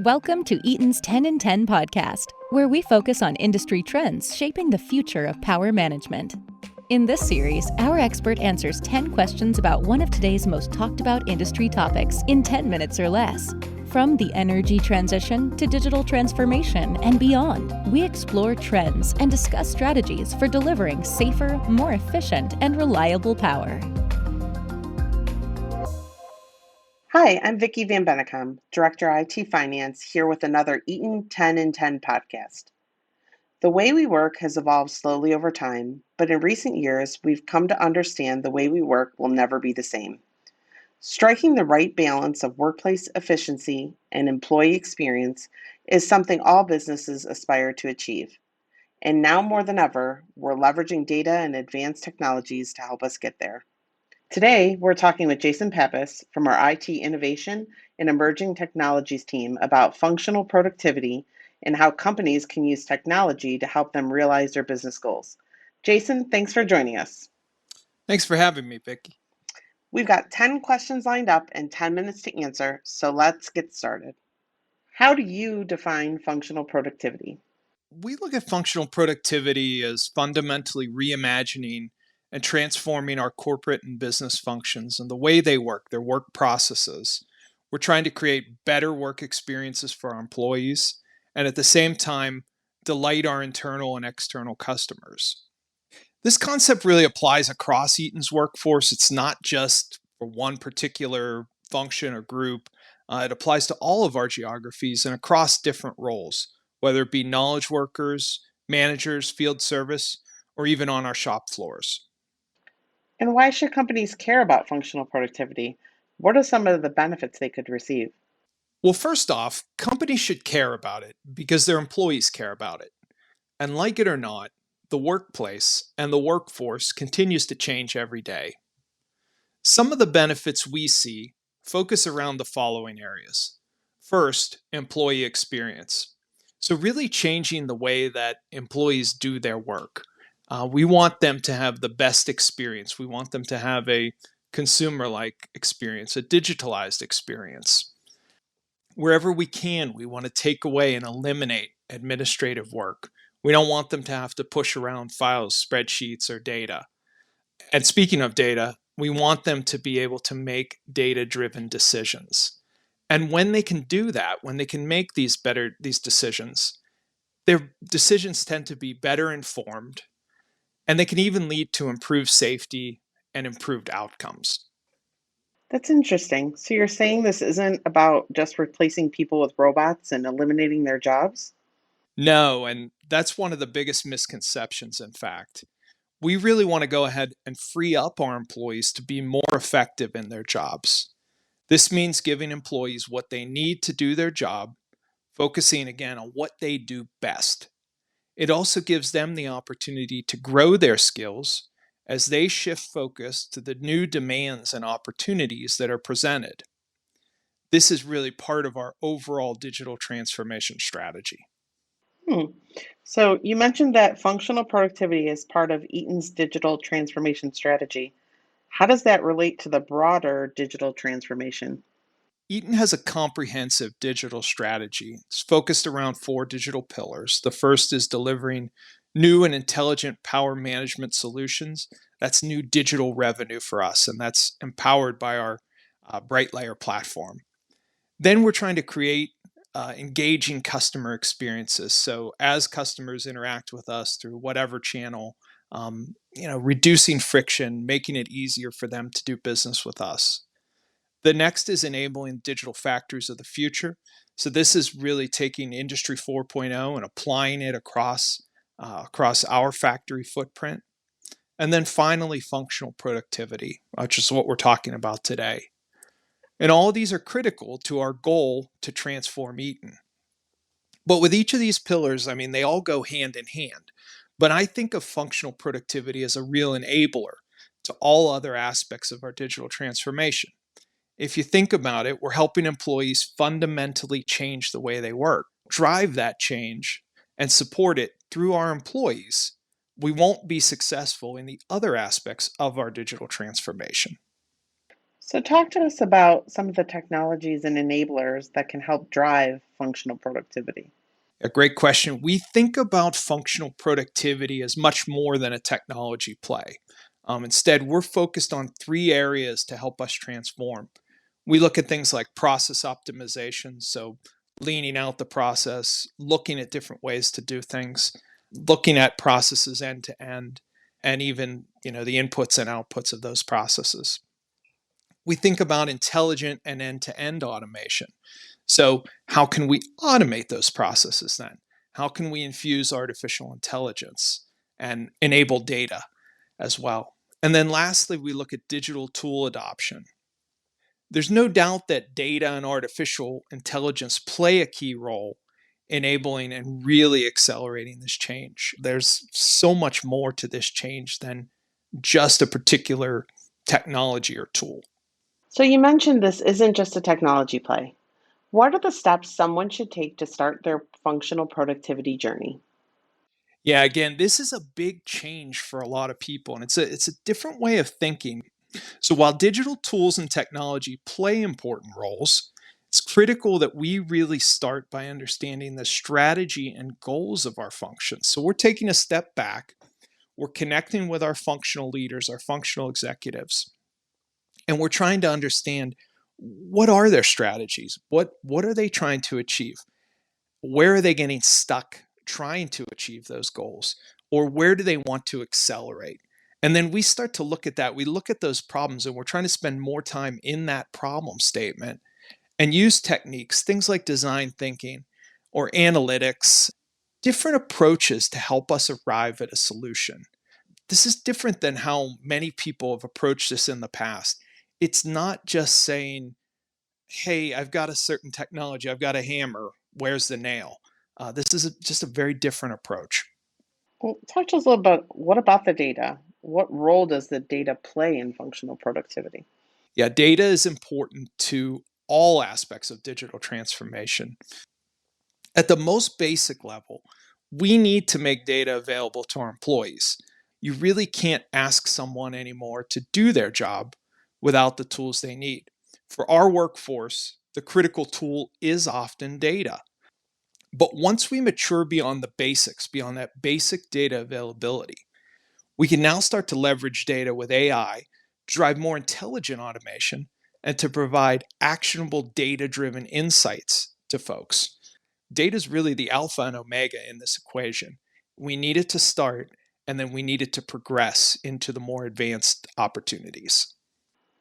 Welcome to Eaton's 10 in 10 podcast, where we focus on industry trends shaping the future of power management. In this series, our expert answers 10 questions about one of today's most talked about industry topics in 10 minutes or less. From the energy transition to digital transformation and beyond, we explore trends and discuss strategies for delivering safer, more efficient, and reliable power. Hi, I'm Vicki Van Bennekom, Director IT Finance, here with another Eaton 10 in 10 podcast. The way we work has evolved slowly over time, but in recent years, we've come to understand the way we work will never be the same. Striking the right balance of workplace efficiency and employee experience is something all businesses aspire to achieve. And now more than ever, we're leveraging data and advanced technologies to help us get there. Today, we're talking with Jason Pappas from our IT Innovation and Emerging Technologies team about functional productivity and how companies can use technology to help them realize their business goals. Jason, thanks for joining us. Thanks for having me, Vicki. We've got 10 questions lined up and 10 minutes to answer, so let's get started. How do you define functional productivity? We look at functional productivity as fundamentally reimagining and transforming our corporate and business functions and the way they work, their work processes. We're trying to create better work experiences for our employees and at the same time delight our internal and external customers. This concept really applies across Eaton's workforce. It's not just for one particular function or group. It applies to all of our geographies and across different roles, whether it be knowledge workers, managers, field service, or even on our shop floors. And why should companies care about functional productivity? What are some of the benefits they could receive? Well, first off, companies should care about it because their employees care about it. And like it or not, the workplace and the workforce continues to change every day. Some of the benefits we see focus around the following areas. First, employee experience. So, really changing the way that employees do their work. We want them to have the best experience. We want them to have a consumer like experience, a digitalized experience. Wherever we can, we want to take away and eliminate administrative work. We don't want them to have to push around files, spreadsheets, or data. And speaking of data, we want them to be able to make data-driven decisions. And when they can do that, when they can make these decisions, their decisions tend to be better informed, and they can even lead to improved safety and improved outcomes. That's interesting. So you're saying this isn't about just replacing people with robots and eliminating their jobs? No, and that's one of the biggest misconceptions, in fact. We really want to go ahead and free up our employees to be more effective in their jobs. This means giving employees what they need to do their job, focusing again on what they do best. It also gives them the opportunity to grow their skills as they shift focus to the new demands and opportunities that are presented. This is really part of our overall digital transformation strategy. Hmm. So you mentioned that functional productivity is part of Eaton's digital transformation strategy. How does that relate to the broader digital transformation? Eaton has a comprehensive digital strategy. It's focused around 4 digital pillars. The first is delivering new and intelligent power management solutions. That's new digital revenue for us, and that's empowered by our BrightLayer platform. Then we're trying to create engaging customer experiences. So as customers interact with us through whatever channel, reducing friction, making it easier for them to do business with us. The next is enabling digital factories of the future. So this is really taking Industry 4.0 and applying it across our factory footprint. And then finally, functional productivity, which is what we're talking about today. And all of these are critical to our goal to transform Eaton. But with each of these pillars, they all go hand in hand. But I think of functional productivity as a real enabler to all other aspects of our digital transformation. If you think about it, we're helping employees fundamentally change the way they work, drive that change, and support it through our employees. We won't be successful in the other aspects of our digital transformation. So, talk to us about some of the technologies and enablers that can help drive functional productivity. A great question. We think about functional productivity as much more than a technology play. Instead, we're focused on three areas to help us transform. We look at things like process optimization, so leaning out the process, looking at different ways to do things, looking at processes end to end, and even the inputs and outputs of those processes. We think about intelligent and end-to-end automation. So, how can we automate those processes then? How can we infuse artificial intelligence and enable data as well? And then lastly, we look at digital tool adoption. There's no doubt that data and artificial intelligence play a key role enabling and really accelerating this change. There's so much more to this change than just a particular technology or tool. So, you mentioned this isn't just a technology play. What are the steps someone should take to start their functional productivity journey? Yeah, again, this is a big change for a lot of people, and it's a different way of thinking. So while digital tools and technology play important roles, it's critical that we really start by understanding the strategy and goals of our functions. So we're taking a step back, we're connecting with our functional leaders, our functional executives, and we're trying to understand what are their strategies? What are they trying to achieve? Where are they getting stuck trying to achieve those goals? Or where do they want to accelerate? And then we start to look at that. We look at those problems and we're trying to spend more time in that problem statement and use techniques, things like design thinking or analytics, different approaches to help us arrive at a solution. This is different than how many people have approached this in the past. It's not just saying, hey, I've got a certain technology, I've got a hammer, where's the nail? This is just a very different approach. Well, talk to us a little about what about the data? What role does the data play in functional productivity? Yeah, data is important to all aspects of digital transformation. At the most basic level, we need to make data available to our employees. You really can't ask someone anymore to do their job without the tools they need. For our workforce, the critical tool is often data. But once we mature beyond the basics, beyond that basic data availability, we can now start to leverage data with AI to drive more intelligent automation and to provide actionable data driven insights to folks. Data is really the alpha and omega in this equation. We need it to start, and then we need it to progress into the more advanced opportunities.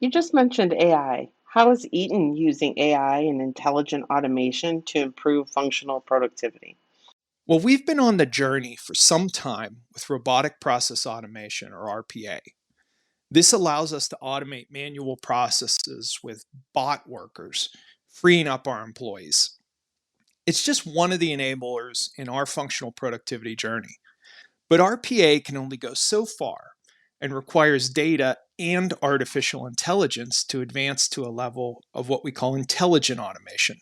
You just mentioned AI. How is Eaton using AI and intelligent automation to improve functional productivity? Well, we've been on the journey for some time with robotic process automation, or RPA. This allows us to automate manual processes with bot workers, freeing up our employees. It's just one of the enablers in our functional productivity journey. But RPA can only go so far and requires data and artificial intelligence to advance to a level of what we call intelligent automation.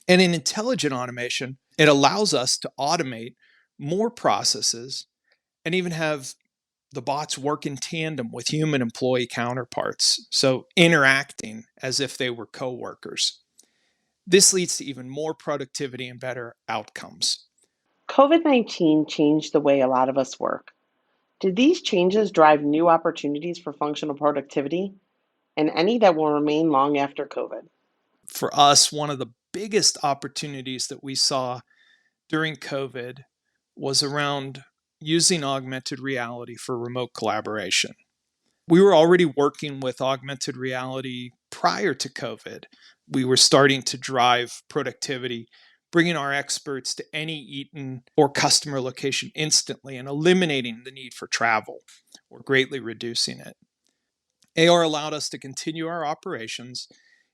And in intelligent automation, it allows us to automate more processes and even have the bots work in tandem with human employee counterparts, so interacting as if they were coworkers. This leads to even more productivity and better outcomes. COVID-19 changed the way a lot of us work. Did these changes drive new opportunities for functional productivity and any that will remain long after COVID? For us, one of the biggest opportunities that we saw during COVID was around using augmented reality for remote collaboration. We were already working with augmented reality prior to COVID. We were starting to drive productivity, bringing our experts to any Eaton or customer location instantly and eliminating the need for travel or greatly reducing it. AR allowed us to continue our operations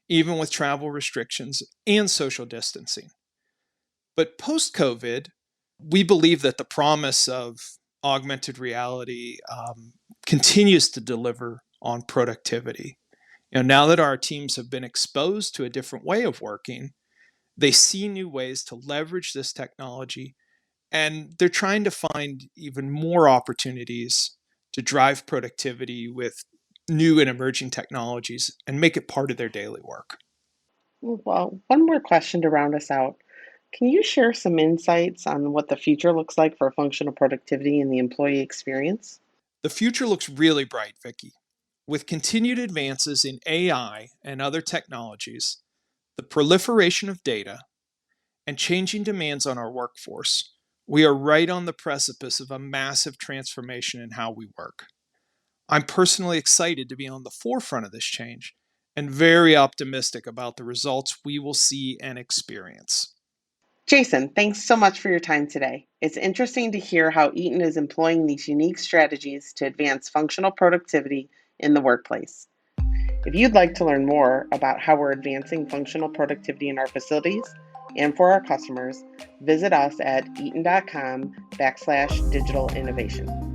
even with travel restrictions and social distancing. But post COVID, we believe that the promise of augmented reality continues to deliver on productivity. Now that our teams have been exposed to a different way of working, they see new ways to leverage this technology, and they're trying to find even more opportunities to drive productivity with new and emerging technologies and make it part of their daily work. Well, one more question to round us out. Can you share some insights on what the future looks like for functional productivity and the employee experience? The future looks really bright, Vicki. With continued advances in AI and other technologies, the proliferation of data, and changing demands on our workforce, we are right on the precipice of a massive transformation in how we work. I'm personally excited to be on the forefront of this change and very optimistic about the results we will see and experience. Jason, thanks so much for your time today. It's interesting to hear how Eaton is employing these unique strategies to advance functional productivity in the workplace. If you'd like to learn more about how we're advancing functional productivity in our facilities and for our customers, visit us at eaton.com/digital innovation.